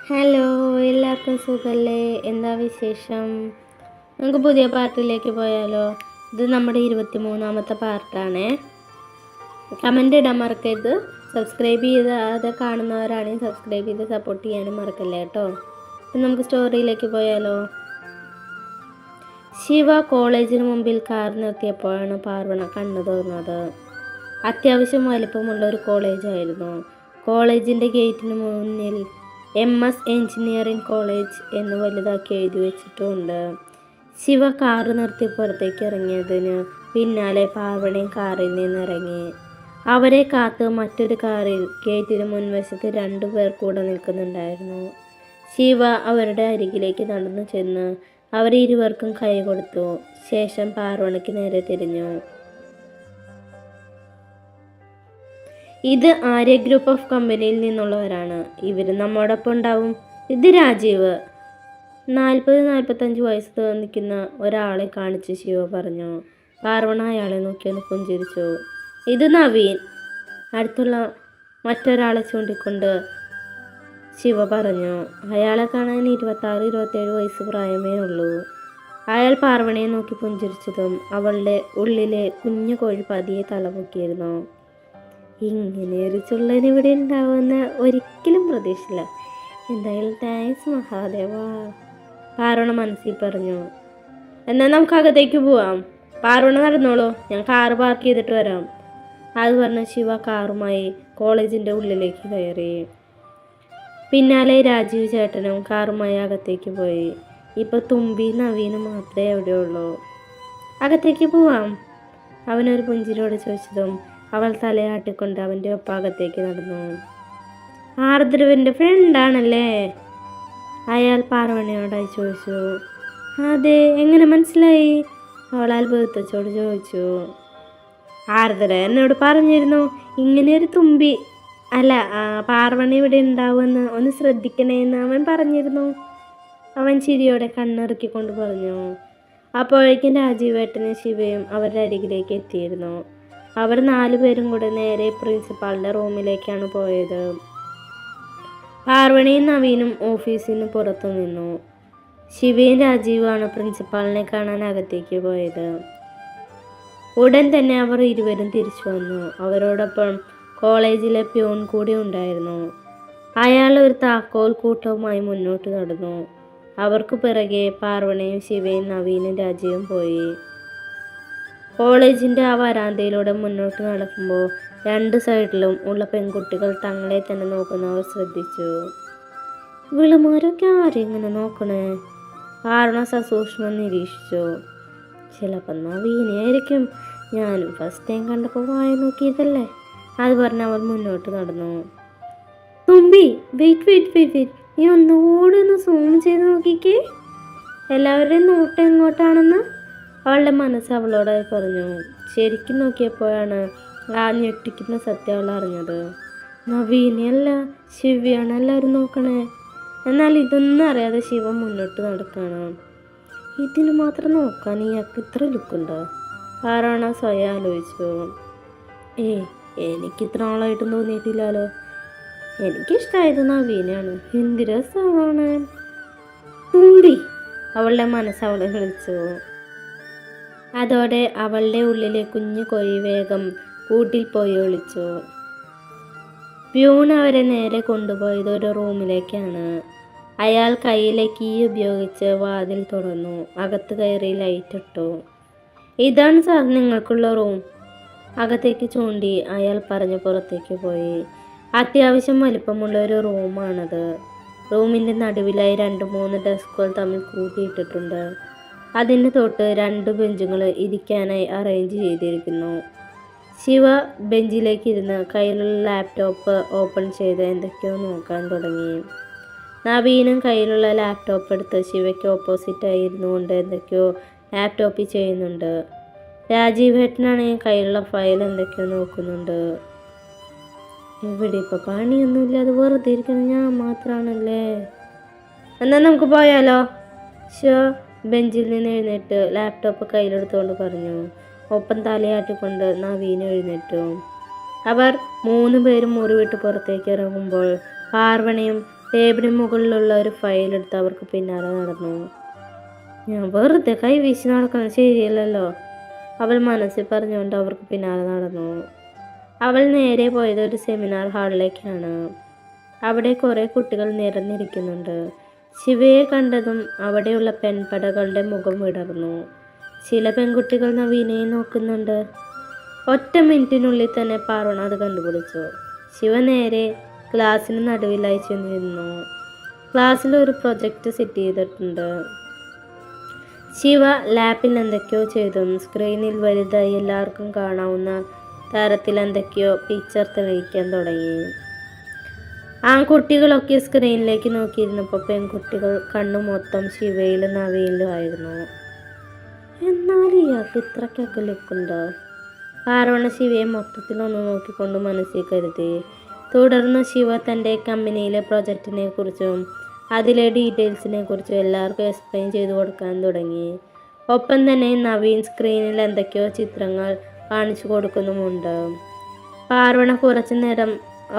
Hello, എല്ലാവർക്കും സുഖല്ലേ? എന്താ വിശേഷം? നമുക്ക് പുതിയ പാർട്ടിലേക്ക് പോയാലോ? ഇത് നമ്മുടെ 23ാമത്തെ പാർട്ടാണേ. കമൻ്റ് ഇടാൻ മറക്കരുത്. സബ്സ്ക്രൈബ് ചെയ്താതെ കാണുന്നവരാണെങ്കിൽ സബ്സ്ക്രൈബ് ചെയ്ത് സപ്പോർട്ട് ചെയ്യാനും മറക്കല്ലേ കേട്ടോ. അപ്പം നമുക്ക് സ്റ്റോറിയിലേക്ക് പോയാലോ? ശിവ കോളേജിന് മുമ്പിൽ കാർ നിർത്തിയപ്പോഴാണ് പാർവണ കണ്ണു തുറന്നത്. അത്യാവശ്യം വലിപ്പമുള്ള ഒരു കോളേജായിരുന്നു. കോളേജിൻ്റെ ഗേറ്റിന് മുന്നിൽ MS എഞ്ചിനീയറിംഗ് കോളേജ് എന്ന് വലുതാക്കി എഴുതി വെച്ചിട്ടുണ്ട്. ശിവ കാറ് നിർത്തി പുറത്തേക്ക് ഇറങ്ങിയതിന് പിന്നാലെ പാർവണയും കാറിൽ നിന്നിറങ്ങി. അവരെ കാത്ത് മറ്റൊരു കാറിൽ ഗേറ്റിന് മുൻവശത്ത് 2 പേർ കൂടെ നിൽക്കുന്നുണ്ടായിരുന്നു. ശിവ അവരുടെ അരികിലേക്ക് നടന്നു ചെന്ന് അവരിരുവർക്കും കൈ കൊടുത്തു. ശേഷം പാർവണയ്ക്ക് നേരെ തിരിഞ്ഞു. ഇത് ആര്യ ഗ്രൂപ്പ് ഓഫ് കമ്പനിയിൽ നിന്നുള്ളവരാണ്. ഇവർ നമ്മോടൊപ്പം ഉണ്ടാവും. ഇത് രാജീവ്. 40-45 വയസ്സ് നിൽക്കുന്ന ഒരാളെ കാണിച്ച് ശിവ പറഞ്ഞു. പാർവണ അയാളെ നോക്കിയൊന്ന് പുഞ്ചിരിച്ചു. ഇത് നവീൻ. അടുത്തുള്ള മറ്റൊരാളെ ചൂണ്ടിക്കൊണ്ട് ശിവ പറഞ്ഞു. അയാളെ കാണാൻ 26-27 വയസ്സ് പ്രായമേ ഉള്ളൂ. അയാൾ പാർവണയെ നോക്കി പുഞ്ചിരിച്ചതും അവളുടെ ഉള്ളിലെ കുഞ്ഞു കോഴി പതിയെ തലപൊക്കിയിരുന്നു. ഇങ്ങനെ ഒരു ചുള്ളൻ ഇവിടെ ഉണ്ടാവുമെന്ന് ഒരിക്കലും പ്രതീക്ഷിച്ചില്ല. എന്തായാലും താങ്ക്സ് മഹാദേവ, പാർവണ മനസ്സിൽ പറഞ്ഞു. എന്നാൽ നമുക്ക് അകത്തേക്ക് പോവാം. പാർവണ നടന്നോളൂ, ഞാൻ കാറ് പാർക്ക് ചെയ്തിട്ട് വരാം. അത് പറഞ്ഞ ശിവ കാറുമായി കോളേജിൻ്റെ ഉള്ളിലേക്ക് കയറി. പിന്നാലെ രാജീവ് ചേട്ടനും കാറുമായി അകത്തേക്ക് പോയി. ഇപ്പോൾ തുമ്പി നവീനും മാത്രമേ എവിടെയുള്ളൂ. അകത്തേക്ക് പോവാം, അവനൊരു പുഞ്ചിരിയോട് ചോദിച്ചതും അവൾ തലയാട്ടിക്കൊണ്ട് അവൻ്റെ ഒപ്പാകത്തേക്ക് നടന്നു. ആർദ്രവിൻ്റെ ഫ്രണ്ടാണല്ലേ? അയാൾ പാർവണയോടായി ചോദിച്ചു. അതെ, എങ്ങനെ മനസ്സിലായി? അവൾ അത്ഭുതത്തോട് ചോദിച്ചു. ആർദ്ര എന്നോട് പറഞ്ഞിരുന്നു ഇങ്ങനെയൊരു തുമ്പി അല്ല പാർവണ ഇവിടെ ഉണ്ടാവുമെന്ന്, ഒന്ന് ശ്രദ്ധിക്കണേന്ന് അവൻ പറഞ്ഞിരുന്നു. അവൻ ചിരിയോടെ കണ്ണിറുക്കിക്കൊണ്ട് പറഞ്ഞു. അപ്പോഴേക്കും രാജീവേട്ടനും ശിവയും അവരുടെ അരികിലേക്ക് എത്തിയിരുന്നു. അവർ 4 പേരും കൂടെ നേരെ പ്രിൻസിപ്പാളിൻ്റെ റൂമിലേക്കാണ് പോയത്. പാർവണയും നവീനും ഓഫീസിൽ നിന്ന് പുറത്തു നിന്നു. ശിവയും രാജീവുമാണ് പ്രിൻസിപ്പാളിനെ കാണാൻ അകത്തേക്ക് പോയത്. ഉടൻ തന്നെ അവർ ഇരുവരും തിരിച്ചു വന്നു. അവരോടൊപ്പം കോളേജിലെ പ്യൂൺ കൂടി ഉണ്ടായിരുന്നു. അയാൾ ഒരു താക്കോൽ കൂട്ടവുമായി മുന്നോട്ട് നടന്നു. അവർക്ക് പിറകെ പാർവണയും ശിവയും നവീനും രാജീവും പോയി. കോളേജിൻ്റെ ആ വരാന്തയിലൂടെ മുന്നോട്ട് നടക്കുമ്പോൾ 2 സൈഡിലും ഉള്ള പെൺകുട്ടികൾ തങ്ങളെ തന്നെ നോക്കുന്നവർ ശ്രദ്ധിച്ചു. വിളുമാരൊക്കെ ആരെങ്ങനെ നോക്കണേ? പാർവണ സസൂക്ഷ്മം നിരീക്ഷിച്ചു. ചിലപ്പോൾ നവീനായിരിക്കും, ഞാനും ഫസ്റ്റ് ടൈം കണ്ടപ്പോൾ വായ നോക്കിയതല്ലേ. അത് പറഞ്ഞ് അവൾ മുന്നോട്ട് നടന്നു. തുമ്പി, വെയിറ്റ്, നീ ഒന്നുകൂടി ഒന്ന് സൂം ചെയ്ത് നോക്കിക്കേ, എല്ലാവരുടെയും നോട്ടം എങ്ങോട്ടാണെന്ന്. അവളുടെ മനസ്സ് അവളോടായി പറഞ്ഞു. ശരിക്കും നോക്കിയപ്പോഴാണ് ആ ഞെട്ടിക്കുന്ന സത്യം അവൾ അറിഞ്ഞത്. നവീനയല്ല, ശിവയാണ് എല്ലാവരും നോക്കണേ. എന്നാൽ ഇതൊന്നും അറിയാതെ ശിവ മുന്നോട്ട് നടക്കണം. ഇതിന് മാത്രം നോക്കാൻ ഇയാൾക്ക് ഇത്ര ലുക്കുണ്ടോ? പാർവണ സ്വയം ആലോചിച്ചു. എനിക്കിത്ര ആളായിട്ടും തോന്നിയിട്ടില്ലല്ലോ. എനിക്കിഷ്ടമായത് നവീനാണ്. എന്ത് രസമാണ്. തുമ്പി, അവളുടെ മനസ്സ് അവളെ വിളിച്ചു. അതോടെ അവളുടെ ഉള്ളിലെ കുഞ്ഞു കോഴി വേഗം കൂട്ടിൽ പോയി ഒളിച്ചു. പ്യൂൺ അവരെ നേരെ കൊണ്ടുപോയത് ഒരു റൂമിലേക്കാണ്. അയാൾ കയ്യിലെ കീ ഉപയോഗിച്ച് വാതിൽ തുറന്നു. അകത്ത് കയറി ലൈറ്റ് ഇട്ടു. ഇതാണ് സാർ നിങ്ങൾക്കുള്ള റൂം. അകത്തേക്ക് ചൂണ്ടി അയാൾ പറഞ്ഞ് പുറത്തേക്ക് പോയി. അത്യാവശ്യം വലിപ്പമുള്ള ഒരു റൂമാണത്. റൂമിൻ്റെ നടുവിലായി 2-3 ഡെസ്കുകൾ തമ്മിൽ കൂട്ടിയിട്ടിട്ടുണ്ട്. അതിന് തൊട്ട് 2 ബെഞ്ചുകൾ ഇരിക്കാനായി അറേഞ്ച് ചെയ്തിരിക്കുന്നു. ശിവ ബെഞ്ചിലേക്ക് ഇരുന്ന് കയ്യിലുള്ള ലാപ്ടോപ്പ് ഓപ്പൺ ചെയ്ത് എന്തൊക്കെയോ നോക്കാൻ തുടങ്ങി. നവീനും കയ്യിലുള്ള ലാപ്ടോപ്പ് എടുത്ത് ശിവയ്ക്ക് ഓപ്പോസിറ്റായി ഇരുന്നുകൊണ്ട് എന്തൊക്കെയോ ലാപ്ടോപ്പിൽ ചെയ്യുന്നുണ്ട്. രാജീവേട്ടനാണെങ്കിൽ കയ്യിലുള്ള ഫയൽ എന്തൊക്കെയോ നോക്കുന്നുണ്ട്. ഇവിടെ ഇപ്പോൾ പണിയൊന്നുമില്ല, അത് വെറുതെ ഇരിക്കണം, ഞാൻ മാത്രമാണല്ലേ. എന്നാൽ നമുക്ക് പോയാലോ? ശിവ ബെഞ്ചിൽ നിന്ന് എഴുന്നേറ്റ് ലാപ്ടോപ്പ് കയ്യിലെടുത്തുകൊണ്ട് പറഞ്ഞു. ഒപ്പം തലയാട്ടിക്കൊണ്ട് നവീൻ എഴുന്നേറ്റു. അവർ 3 പേരും മുറി വിട്ട് പുറത്തേക്ക് ഇറങ്ങുമ്പോൾ പാർവണയും ടേബിളിന് മുകളിലുള്ള ഒരു ഫയൽ എടുത്ത് അവർക്ക് പിന്നാലെ നടന്നു. ഞാൻ വെറുതെ കൈവീശി നടക്കുന്നത് ശരിയല്ലല്ലോ, അവൾ മനസ്സിൽ പറഞ്ഞുകൊണ്ട് അവർക്ക് പിന്നാലെ നടന്നു. അവൾ നേരെ പോയത് ഒരു സെമിനാർ ഹാളിലേക്കാണ്. അവിടെ കുറേ കുട്ടികൾ നിരന്നിരിക്കുന്നുണ്ട്. ശിവയെ കണ്ടതും അവിടെയുള്ള പെൺപടകളുടെ മുഖം വിടർന്നു. ചില പെൺകുട്ടികൾ നവീനയെ നോക്കുന്നുണ്ട്. ഒറ്റ മിനിറ്റിനുള്ളിൽ തന്നെ പാർവണ അത് കണ്ടുപിടിച്ചു. ശിവ നേരെ ക്ലാസ്സിന് നടുവിലായി ചെന്നിരുന്നു. ക്ലാസ്സിൽ ഒരു പ്രൊജക്റ്റ് സെറ്റ് ചെയ്തിട്ടുണ്ട്. ശിവ ലാപ്പിൽ എന്തൊക്കെയോ ചെയ്തു. സ്ക്രീനിൽ വലുതായി എല്ലാവർക്കും കാണാവുന്ന തരത്തിൽ എന്തൊക്കെയോ പിക്ചർ തെളിയിക്കാൻ തുടങ്ങി. ആൺകുട്ടികളൊക്കെ സ്ക്രീനിലേക്ക് നോക്കിയിരുന്നപ്പോൾ പെൺകുട്ടികൾ കണ്ണു മൊത്തം ശിവയിലും നവയിലും ആയിരുന്നു. എന്നാൽ ഇയാൾക്ക് ഇത്രയ്ക്കൊക്കെ ലുക്കുണ്ടോ? പാർവണ ശിവയെ മൊത്തത്തിലൊന്ന് നോക്കിക്കൊണ്ട് മനസ്സിൽ കരുതി. തുടർന്ന് ശിവ തൻ്റെ കമ്പനിയിലെ പ്രൊജക്റ്റിനെ കുറിച്ചും അതിലെ ഡീറ്റെയിൽസിനെ കുറിച്ചും എല്ലാവർക്കും എക്സ്പ്ലെയിൻ ചെയ്തു കൊടുക്കാൻ തുടങ്ങി. ഒപ്പം തന്നെ നവീൻ സ്ക്രീനിൽ എന്തൊക്കെയോ ചിത്രങ്ങൾ കാണിച്ചു കൊടുക്കുന്നുമുണ്ട്. പാർവണ കുറച്ചു നേരം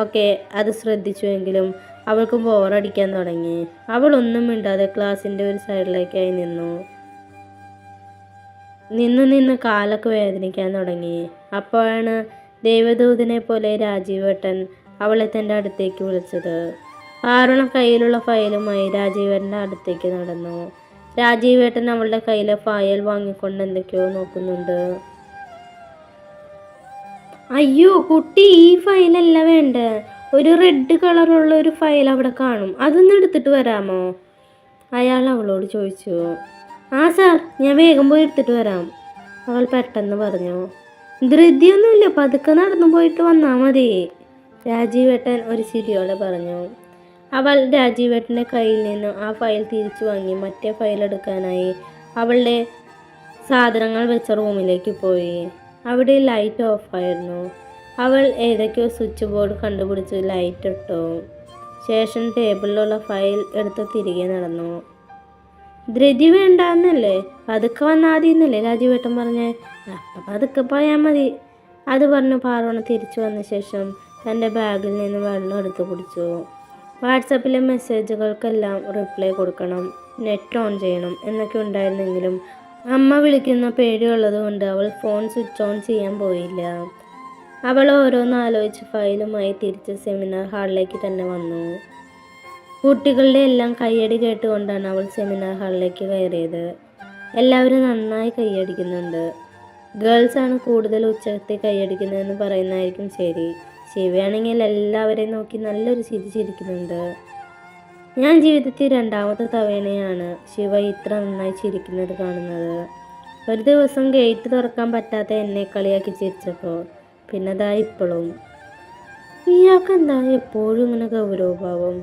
ഒക്കെ അത് ശ്രദ്ധിച്ചുവെങ്കിലും അവൾക്ക് ബോറടിക്കാൻ തുടങ്ങി. അവൾ ഒന്നും മിണ്ടാതെ ക്ലാസ്സിൻ്റെ ഒരു സൈഡിലേക്കായി നിന്നു കാലൊക്കെ വേദനിക്കാൻ തുടങ്ങി. അപ്പോഴാണ് ദൈവദൂതനെ പോലെ രാജീവേട്ടൻ അവളെ തൻ്റെ അടുത്തേക്ക് വിളിച്ചത്. പാർവണ കയ്യിലുള്ള ഫയലുമായി രാജീവേട്ടൻ്റെ അടുത്തേക്ക് നടന്നു. രാജീവേട്ടൻ അവളുടെ കയ്യിലെ ഫയൽ വാങ്ങിക്കൊണ്ട് എന്തൊക്കെയോ നോക്കുന്നുണ്ട്. അയ്യോ കുട്ടി, ഈ ഫയലല്ല വേണ്ട, ഒരു റെഡ് കളറുള്ള ഒരു ഫയൽ അവിടെ കാണും, അതൊന്ന് എടുത്തിട്ട് വരാമോ? അയാൾ അവളോട് ചോദിച്ചു. ആ സാർ, ഞാൻ വേഗം പോയി എടുത്തിട്ട് വരാം, അവൾ പെട്ടെന്ന് പറഞ്ഞു. ധൃതിയൊന്നുമില്ല, പതുക്കെ നടന്നു പോയിട്ട് വന്നാൽ മതി, രാജീവേട്ടൻ ഒരു ചിരിയോടെ പറഞ്ഞു. അവൾ രാജീവേട്ടൻ്റെ കയ്യിൽ നിന്ന് ആ ഫയൽ തിരിച്ചു വാങ്ങി മറ്റേ ഫയൽ എടുക്കാനായി അവളുടെ സാധനങ്ങൾ വെച്ച റൂമിലേക്ക് പോയി. അവിടെ ലൈറ്റ് ഓഫായിരുന്നു. അവൾ ഏതൊക്കെയോ സ്വിച്ച് ബോർഡ് കണ്ടുപിടിച്ച് ലൈറ്റ് ഇട്ടു. ശേഷം ടേബിളിലുള്ള ഫയൽ എടുത്ത് തിരികെ നടന്നു. ധൃതി വേണ്ടെന്നല്ലേ, പതുക്കെ വന്നാൽ മതി എന്നല്ലേ രാജീവേട്ടൻ പറഞ്ഞേ, അപ്പം പതുക്കെ പോയാൽ മതി, അത് പറഞ്ഞു പാർവണ തിരിച്ചു വന്ന ശേഷം തൻ്റെ ബാഗിൽ നിന്ന് വെള്ളം എടുത്ത് കുടിച്ചു. വാട്സപ്പിലെ മെസ്സേജുകൾക്കെല്ലാം റിപ്ലൈ കൊടുക്കണം, നെറ്റ് ഓൺ ചെയ്യണം എന്നൊക്കെ ഉണ്ടായിരുന്നെങ്കിലും അമ്മ വിളിക്കുന്ന പേടിയുള്ളത് കൊണ്ട് അവൾ ഫോൺ സ്വിച്ച് ഓൺ ചെയ്യാൻ പോയില്ല. അവൾ ഓരോന്ന് ആലോചിച്ച് ഫയലുമായി തിരിച്ച് സെമിനാർ ഹാളിലേക്ക് തന്നെ വന്നു. കുട്ടികളുടെ എല്ലാം കയ്യടി കേട്ടുകൊണ്ടാണ് അവൾ സെമിനാർ ഹാളിലേക്ക് കയറിയത്. എല്ലാവരും നന്നായി കൈയടിക്കുന്നുണ്ട്. ഗേൾസാണ് കൂടുതൽ ഉച്ചത്തിൽ കൈയടിക്കുന്നതെന്ന് പറയുന്നതായിരിക്കും ശരി. ശിവയാണെങ്കിൽ എല്ലാവരെയും നോക്കി നല്ലൊരു ചിരി ചിരിക്കുന്നുണ്ട്. ഞാൻ ജീവിതത്തിൽ രണ്ടാമത്തെ തവണയാണ് ശിവ ഇത്ര നന്നായി ചിരിക്കുന്നത് കാണുന്നത്. ഒരു ദിവസം ഗേറ്റ് തുറക്കാൻ പറ്റാത്ത എന്നെ കളിയാക്കി ചിരിച്ചപ്പോൾ പിന്നെതാ ഇപ്പോഴും. ഇയാൾക്കെന്താ എപ്പോഴും ഇങ്ങനെ ഗൗരവഭാവം?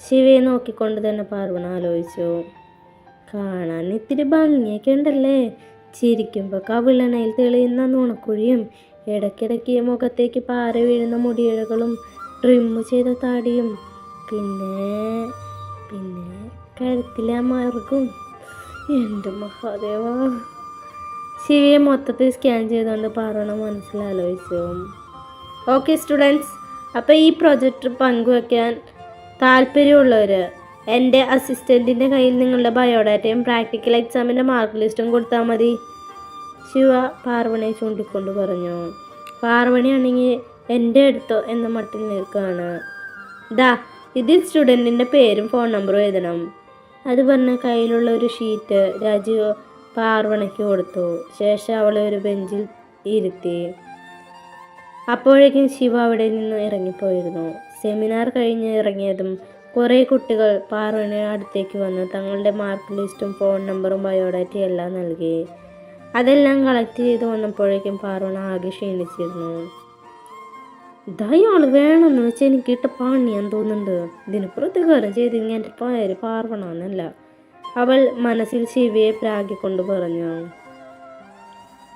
ശിവയെ നോക്കിക്കൊണ്ട് തന്നെ പാർവണ ആലോചിച്ചു. കാണാൻ ഇത്തിരി ഭംഗിയൊക്കെ ഉണ്ടല്ലേ, ചിരിക്കുമ്പോൾ കവിളണയിൽ തെളിയുന്ന നുണക്കുഴിയും ഇടയ്ക്കിടയ്ക്ക് മുഖത്തേക്ക് പാറ വീഴുന്ന മുടിയിഴകളും ട്രിമ്മ് ചെയ്ത താടിയും പിന്നെ കഴുത്തിലെ മാർഗും, എൻ്റെ മഹാദേവ. ശിവയെ മൊത്തത്തിൽ സ്കാൻ ചെയ്തുകൊണ്ട് പാർവണ മനസ്സിലാലോചിച്ചു. ഓക്കെ സ്റ്റുഡൻസ്, അപ്പോൾ ഈ പ്രൊജക്റ്റ് പങ്കുവയ്ക്കാൻ താല്പര്യമുള്ളവർ എൻ്റെ അസിസ്റ്റൻറ്റിൻ്റെ കയ്യിൽ നിങ്ങളുടെ ബയോഡാറ്റയും പ്രാക്ടിക്കൽ എക്സാമിൻ്റെ മാർക്ക് ലിസ്റ്റും കൊടുത്താൽ മതി, ശിവ പാർവണയെ ചൂണ്ടിക്കൊണ്ട് പറഞ്ഞു. പാർവണിയാണെങ്കിൽ എൻ്റെ അടുത്തോ എന്ന മട്ടിൽ നിൽക്കുകയാണ്. ദാ ഇതിൽ സ്റ്റുഡൻറ്റിൻ്റെ പേരും ഫോൺ നമ്പറും എഴുതണം, അത് പറഞ്ഞ് കയ്യിലുള്ള ഒരു ഷീറ്റ് രാജീവ് പാർവണയ്ക്ക് കൊടുത്തു. ശേഷം അവളെ ഒരു ബെഞ്ചിൽ ഇരുത്തി. അപ്പോഴേക്കും ശിവ അവിടെ നിന്ന് ഇറങ്ങിപ്പോയിരുന്നു. സെമിനാർ കഴിഞ്ഞ് ഇറങ്ങിയതും കുറേ കുട്ടികൾ പാർവണയുടെ അടുത്തേക്ക് വന്ന് തങ്ങളുടെ മാർക്ക് ലിസ്റ്റും ഫോൺ നമ്പറും ബയോഡാറ്റയും എല്ലാം നൽകി. അതെല്ലാം കളക്ട് ചെയ്ത് വന്നപ്പോഴേക്കും പാർവണ ആകെ ക്ഷീണിച്ചിരുന്നു. ഇതയാൾ വേണമെന്ന് വെച്ച് എനിക്കിട്ട പണിയാൻ തോന്നുന്നുണ്ട്, ഇതിന് പ്രതികാരം ചെയ്തിങ്ങനെ എൻ്റെ പേര് പാർവണ എന്നല്ല, അവൾ മനസ്സിൽ ശിവയെ പ്രാഗിക്കൊണ്ട് പറഞ്ഞു.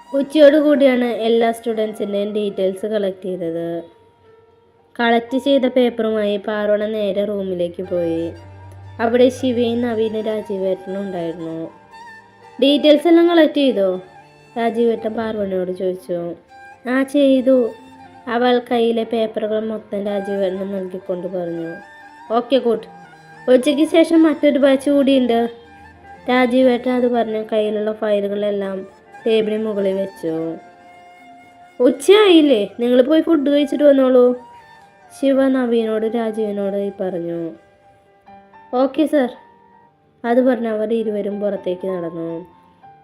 ഉച്ചയോടുകൂടിയാണ് എല്ലാ സ്റ്റുഡൻസിൻ്റെയും ഡീറ്റെയിൽസ് കളക്ട് ചെയ്തത്. കളക്ട് ചെയ്ത പേപ്പറുമായി പാർവണ നേരെ റൂമിലേക്ക് പോയി. അവിടെ ശിവയും നവീനും രാജീവേട്ടനും ഉണ്ടായിരുന്നു. ഡീറ്റെയിൽസ് എല്ലാം കളക്ട് ചെയ്തോ? രാജീവേട്ടൻ പാർവണയോട് ചോദിച്ചു. ആ ചെയ്തു, അവൾ കയ്യിലെ പേപ്പറുകൾ മൊത്തം രാജീവേട്ടന് നൽകിക്കൊണ്ട് പറഞ്ഞു. Okay good. ഉച്ചയ്ക്ക് ശേഷം മറ്റൊരു ബാച്ച് കൂടിയുണ്ട്. രാജീവേട്ടൻ അത് പറഞ്ഞ് കയ്യിലുള്ള ഫയലുകളെല്ലാം ടേബിളിന് മുകളിൽ വെച്ചു. ഉച്ചയായില്ലേ, നിങ്ങൾ പോയി ഫുഡ് കഴിച്ചിട്ട് വന്നോളൂ. ശിവ നവീനോട് രാജീവിനോട് പറഞ്ഞു. Okay sir. അത് പറഞ്ഞ് അവർ ഇരുവരും പുറത്തേക്ക് നടന്നു.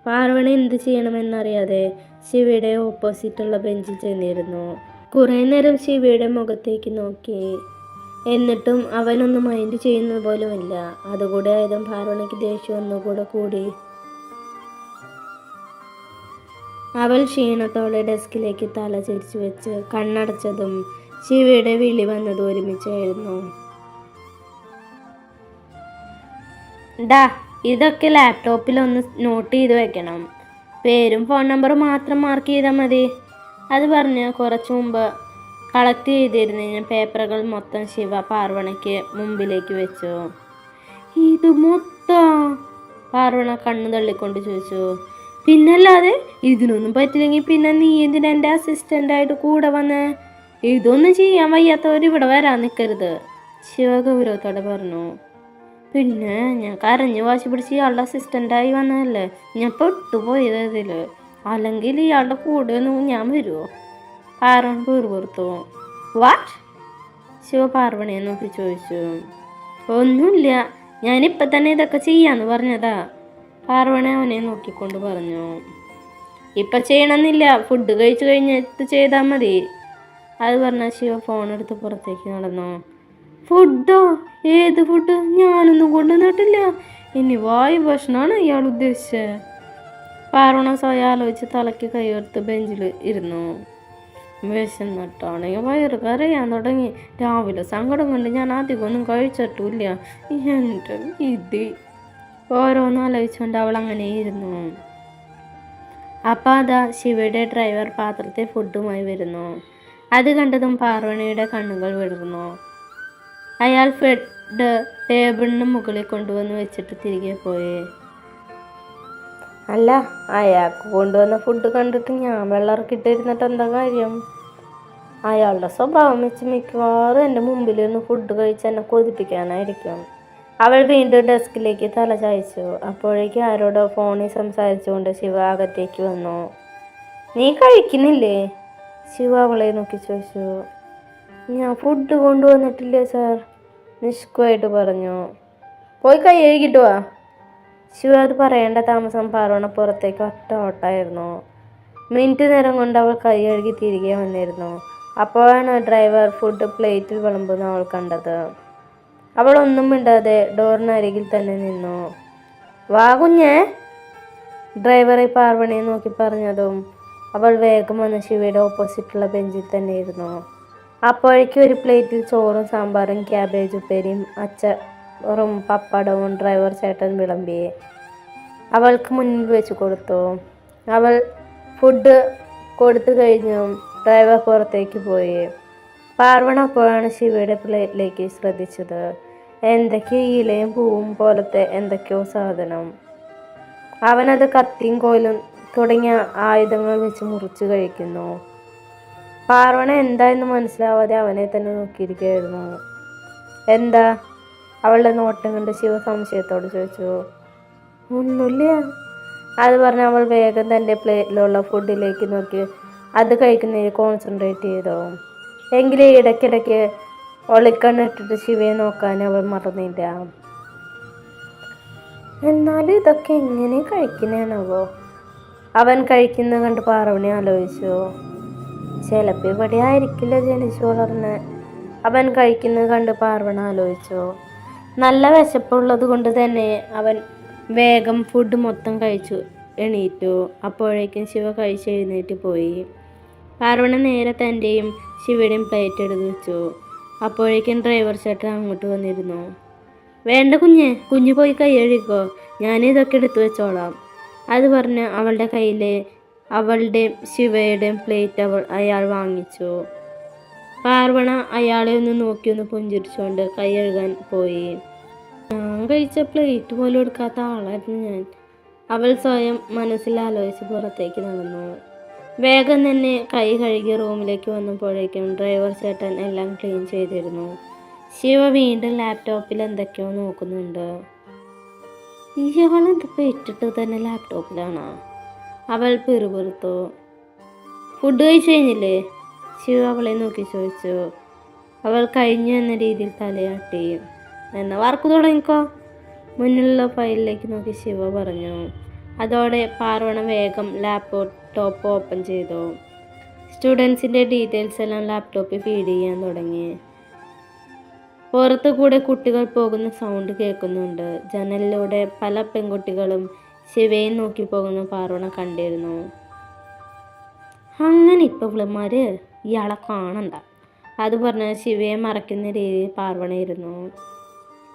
പാർവണ എന്ത് ചെയ്യണമെന്നറിയാതെ ശിവയുടെ ഓപ്പോസിറ്റുള്ള ബെഞ്ചിൽ ചെന്നിരുന്നു. കുറേ നേരം ശിവയുടെ മുഖത്തേക്ക് നോക്കി. എന്നിട്ടും അവനൊന്നും മൈൻഡ് ചെയ്യുന്നത് പോലുമില്ല. അതുകൂടെ ആയതും പാർവണയ്ക്ക് ദേഷ്യം ഒന്നുകൂടെ കൂടി. അവൾ ക്ഷീണത്തോടെ ഡെസ്കിലേക്ക് തല ചിരിച്ചു വെച്ച് കണ്ണടച്ചതും ശിവയുടെ വിളി വന്നത് ഒരുമിച്ചായിരുന്നു. ഡാ, ഇതൊക്കെ ലാപ്ടോപ്പിലൊന്ന് നോട്ട് ചെയ്ത് വെക്കണം. പേരും ഫോൺ നമ്പറും മാത്രം മാർക്ക് ചെയ്താൽ മതി. അത് പറഞ്ഞ് കുറച്ചു മുമ്പ് കളക്ട് ചെയ്തിരുന്ന പേപ്പറുകൾ മൊത്തം ശിവ പാർവണയ്ക്ക് മുമ്പിലേക്ക് വെച്ചു. ഇത് മൊത്തം? പാർവണ കണ്ണു തള്ളിക്കൊണ്ട് ചോദിച്ചു. പിന്നല്ലാതെ, ഇതിനൊന്നും പറ്റില്ലെങ്കിൽ പിന്നെ നീ എന്തിനാ എൻ്റെ അസിസ്റ്റൻ്റായിട്ട് കൂടെ വന്നേ? ഇതൊന്നും ചെയ്യാൻ വയ്യാത്തവർ ഇവിടെ വരാൻ നിൽക്കരുത്, ശിവ ഗൗരവത്തോടെ പറഞ്ഞു. പിന്നെ ഞാൻ കരഞ്ഞ് വാശി പിടിച്ച് ഇയാളുടെ അസിസ്റ്റൻ്റായി വന്നതല്ലേ, ഞാൻ പെട്ടുപോയത് ഇതിൽ. അല്ലെങ്കിൽ ഇയാളുടെ കൂടെ ഒന്നും ഞാൻ വരുമോ? പാർവണ പുറത്തു. വാട്ട്? ശിവ പാർവണയെ നോക്കി ചോദിച്ചു. ഒന്നുമില്ല, ഞാനിപ്പം തന്നെ ഇതൊക്കെ ചെയ്യാന്ന് പറഞ്ഞതാ, പാർവണ അവനെ നോക്കിക്കൊണ്ട് പറഞ്ഞു. ഇപ്പം ചെയ്യണമെന്നില്ല, ഫുഡ് കഴിച്ചു കഴിഞ്ഞിട്ട് ചെയ്താൽ മതി. അത് പറഞ്ഞാൽ ശിവ ഫോണെടുത്ത് പുറത്തേക്ക് നടന്നു. ഫുഡോ? ഏത് ഫുഡ്? ഞാനൊന്നും കൊണ്ടുവന്നിട്ടില്ല. ഇനി വായു ഭക്ഷണമാണ് ഇയാൾ ഉദ്ദേശിച്ചത്. പാർവണ സ്വയം ആലോചിച്ച് തലയ്ക്ക് കൈയോർത്ത് ബെഞ്ചിൽ ഇരുന്നു. വിശന്നിട്ടാണെങ്കിൽ വയറ് കരയാൻ തുടങ്ങി. രാവിലെ സങ്കടം കൊണ്ട് ഞാൻ അധികമൊന്നും കഴിച്ചിട്ടില്ല. എൻ്റെ വിധി. ഓരോന്നാലോചിച്ചുകൊണ്ട് അവൾ അങ്ങനെ ഇരുന്നു. അപ്പം അതാ ശിവയുടെ ഡ്രൈവർ പാത്രത്തിൽ ഫുഡുമായി വരുന്നു. അത് കണ്ടതും പാർവണയുടെ കണ്ണുകൾ വിടർന്നു. അയാൾ ഫുഡ് ടേബിളിന് മുകളിൽ കൊണ്ടുവന്ന് വെച്ചിട്ട് തിരികെ പോയി. അല്ല, അയാൾക്ക് കൊണ്ടുവന്ന ഫുഡ് കണ്ടിട്ട് ഞാൻ വെള്ളമിറക്കിട്ടിരുന്നിട്ട് എന്താ കാര്യം? അയാളുടെ സ്വഭാവം വെച്ച് മിക്കവാറും എൻ്റെ മുമ്പിലിരുന്ന് ഫുഡ് കഴിച്ച് എന്നെ കൊതിപ്പിക്കാനായിരിക്കും. അവൾ വീണ്ടും ഡെസ്കിലേക്ക് തല ചായച്ചു. അപ്പോഴേക്കും ആരോടോ ഫോണിൽ സംസാരിച്ചുകൊണ്ട് ശിവ അകത്തേക്ക് വന്നു. നീ കഴിക്കുന്നില്ലേ? ശിവ അവളെ നോക്കി ചോദിച്ചു. ഞാൻ ഫുഡ് കൊണ്ടുവന്നിട്ടില്ലേ സാർ, നിഷ്കുവായിട്ട് പറഞ്ഞു. പോയി കൈ കഴുകിട്ട് വാ. ശിവ അത് പറയേണ്ട താമസം പാർവണ പുറത്തേക്ക് ഒറ്റ ഓട്ടായിരുന്നു. മിനിറ്റ് നേരം കൊണ്ട് അവൾ കൈ കഴുകി തിരികെ വന്നിരുന്നു. അപ്പോഴാണ് ഡ്രൈവർ ഫുഡ് പ്ലേറ്റിൽ വിളമ്പുന്ന അവൾ കണ്ടത്. അവൾ ഒന്നും മിണ്ടാതെ ഡോറിനരികിൽ തന്നെ നിന്നു. വാ കുഞ്ഞേ, ഡ്രൈവറെ പാർവണയെ നോക്കി പറഞ്ഞതും അവൾ വേഗം വന്ന് ശിവയുടെ ഓപ്പോസിറ്റുള്ള ബെഞ്ചിൽ തന്നെ ഇരുന്നു. അപ്പോഴേക്കും ഒരു പ്ലേറ്റിൽ ചോറും സാമ്പാറും ക്യാബേജ് ഉപ്പേരിയും അച്ചാറും പപ്പടവും ഡ്രൈവർ ചേട്ടൻ വിളമ്പി അവൾക്ക് മുന്നിൽ വെച്ച് കൊടുത്തു. അവൾ ഫുഡ് കൊടുത്തു കഴിഞ്ഞും ഡ്രൈവർ പുറത്തേക്ക് പോയി. പാർവണ അപ്പോഴാണ് ശിവയുടെ പ്ലേറ്റിലേക്ക് ശ്രദ്ധിച്ചത്. എന്തൊക്കെയോ ഇലയും പൂവും പോലത്തെ എന്തൊക്കെയോ സാധനം. അവനത് കത്തിയും കോലും തുടങ്ങിയ ആയുധങ്ങൾ വെച്ച് മുറിച്ച് കഴിക്കുന്നു. പാർവണ എന്തായെന്ന് മനസ്സിലാവാതെ അവനെ തന്നെ നോക്കിയിരിക്കുകയായിരുന്നു. എന്താ? അവളുടെ നോട്ടം കണ്ട് ശിവ സംശയത്തോട് ചോദിച്ചു. ഒന്നുമില്ല. അത് പറഞ്ഞ് അവൾ വേഗം തൻ്റെ പ്ലേറ്റിലുള്ള ഫുഡിലേക്ക് നോക്കി അത് കഴിക്കുന്നതിൽ കോൺസെൻട്രേറ്റ് ചെയ്തു. എങ്കിലും ഇടയ്ക്കിടയ്ക്ക് ഒളിക്കണ്ണിട്ടിട്ട് ശിവയെ നോക്കാൻ അവൾ മറന്നില്ല. എന്നാലും ഇതൊക്കെ എങ്ങനെ കഴിക്കുന്നതാണാവോ? അവൻ കഴിക്കുന്നത് കണ്ട് പാർവണി ആലോചിച്ചു. ചിലപ്പോൾ ഇവിടെ ആയിരിക്കില്ല ജനിച്ചു വളർന്ന്. അവൻ കഴിക്കുന്നത് കണ്ട് പാർവണ ആലോചിച്ചു. നല്ല വിശപ്പുള്ളത് കൊണ്ട് തന്നെ അവൻ വേഗം ഫുഡ് മൊത്തം കഴിച്ചു എണീറ്റു. അപ്പോഴേക്കും ശിവ കഴിച്ച് എഴുന്നേറ്റ് പോയി. പാർവണ നേരെ തൻ്റെയും ശിവയുടെയും പ്ലേറ്റ് എടുത്ത് വെച്ചു. അപ്പോഴേക്കും ഡ്രൈവർ ചേട്ടൻ അങ്ങോട്ട് വന്നിരുന്നു. വേണ്ട കുഞ്ഞ്, കുഞ്ഞ് പോയി കൈ കഴുകിക്കോ, ഞാനിതൊക്കെ എടുത്തു വെച്ചോളാം. അത് പറഞ്ഞ് അവളുടെ കയ്യിലെ അവളുടെയും ശിവയുടെയും പ്ലേറ്റ് അയാൾ വാങ്ങിച്ചു. പാർവണ അയാളെ ഒന്ന് നോക്കിയൊന്ന് പുഞ്ചിരിച്ചുകൊണ്ട് കൈ കഴുകാൻ പോയി. ഞാൻ കഴിച്ച പ്ലേറ്റ് പോലും എടുക്കാത്ത ആളായിരുന്നു ഞാൻ, അവൾ സ്വയം മനസ്സിൽ ആലോചിച്ച് പുറത്തേക്ക് നടന്നു. വേഗം തന്നെ കൈ കഴുകി റൂമിലേക്ക് വന്നപ്പോഴേക്കും ഡ്രൈവർ ചേട്ടൻ എല്ലാം ക്ലീൻ ചെയ്തിരുന്നു. ശിവ വീണ്ടും ലാപ്ടോപ്പിൽ എന്തൊക്കെയോ നോക്കുന്നുണ്ട്. ഇയാളെന്തൊക്കെ ഇട്ടിട്ട് തന്നെ ലാപ്ടോപ്പിലാണ്. അവൾ പിറുപിറുത്തു. ഫുഡ് കഴിച്ചു കഴിഞ്ഞില്ലേ? ശിവ അവളെ നോക്കി ചോദിച്ചു. അവൾ കഴിഞ്ഞു എന്ന രീതിയിൽ തലയാട്ടി. എന്നാൽ വർക്ക് തുടങ്ങിക്കോ, മുന്നിലുള്ള ഫയലിലേക്ക് നോക്കി ശിവ പറഞ്ഞു. അതോടെ പാർവണ വേഗം ലാപ്ടോപ്പ് ഓപ്പൺ ചെയ്തു. സ്റ്റുഡൻസിൻ്റെ ഡീറ്റെയിൽസ് എല്ലാം ലാപ്ടോപ്പിൽ ഫീഡ് ചെയ്യാൻ തുടങ്ങി. പുറത്തു കൂടെ കുട്ടികൾ പോകുന്ന സൗണ്ട് കേൾക്കുന്നുണ്ട്. ജനലിലൂടെ പല പെൺകുട്ടികളും ശിവയെ നോക്കി പോകുന്ന പാർവണ കണ്ടിരുന്നു. അങ്ങനെ ഇപ്പോൾ ഇവളന്മാർ ഇയാളെ കാണണ്ട, അത് പറഞ്ഞ് ശിവയെ മറയ്ക്കുന്ന രീതിയിൽ പാർവണ ഇരുന്നു.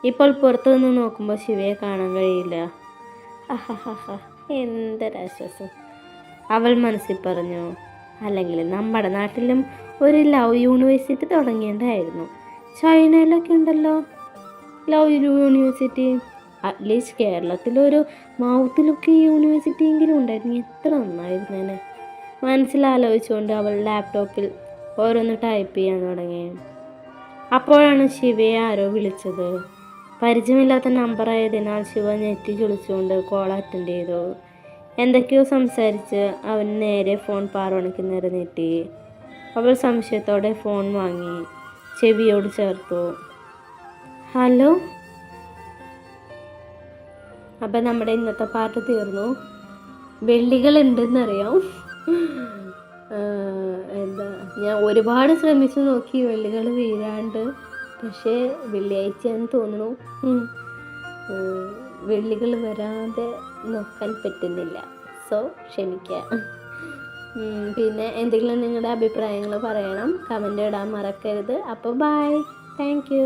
ഇപ്പോൾ പുറത്തു നിന്ന് നോക്കുമ്പോൾ ശിവയെ കാണാൻ കഴിയില്ല. എന്തൊരാശ്വാസം, അവൾ മനസ്സിൽ പറഞ്ഞു. അല്ലെങ്കിൽ നമ്മുടെ നാട്ടിലും ഒരു ലവ് യൂണിവേഴ്സിറ്റി തുടങ്ങേണ്ടതായിരുന്നു. ചൈനയിലൊക്കെ ഉണ്ടല്ലോ ലവ് യൂണിവേഴ്സിറ്റി. അറ്റ്ലീസ്റ്റ് കേരളത്തിലൊരു മൗത്തിലൊക്കെ യൂണിവേഴ്സിറ്റി എങ്കിലും ഉണ്ടായിരുന്നു, എത്ര നന്നായിരുന്നേനെ. മനസ്സിലാലോചിച്ചുകൊണ്ട് അവൾ ലാപ്ടോപ്പിൽ ഓരോന്ന് ടൈപ്പ് ചെയ്യാൻ തുടങ്ങി. അപ്പോഴാണ് ശിവയെ ആരോ വിളിച്ചത്. പരിചയമില്ലാത്ത നമ്പറായതിനാൽ ശിവ ഞെട്ടി ചുളിച്ചുകൊണ്ട് കോൾ അറ്റൻഡ് ചെയ്തു. എന്തൊക്കെയോ സംസാരിച്ച് അവൻ നേരെ ഫോൺ പാർവണയ്ക്ക് നേരെ നീട്ടി. അവൾ സംശയത്തോടെ ഫോൺ വാങ്ങി ചെവിയോട് ചേർത്തു. ഹലോ. അപ്പം നമ്മുടെ ഇന്നത്തെ പാട്ട് തീർന്നു. വെള്ളികളുണ്ടെന്നറിയാം. എന്താ, ഞാൻ ഒരുപാട് ശ്രമിച്ചു നോക്കി വെള്ളികൾ വീഴാണ്ട്. പക്ഷേ വെള്ളിയാഴ്ചയാണെന്ന് തോന്നുന്നു വെള്ളികൾ വരാതെ നോക്കാൻ പറ്റുന്നില്ല. സോ ക്ഷമിക്കുക. പിന്നെ എന്തെങ്കിലും നിങ്ങളുടെ അഭിപ്രായങ്ങൾ പറയണം, കമൻ്റ് ഇടാൻ മറക്കരുത്. അപ്പോൾ ബൈ, താങ്ക് യു.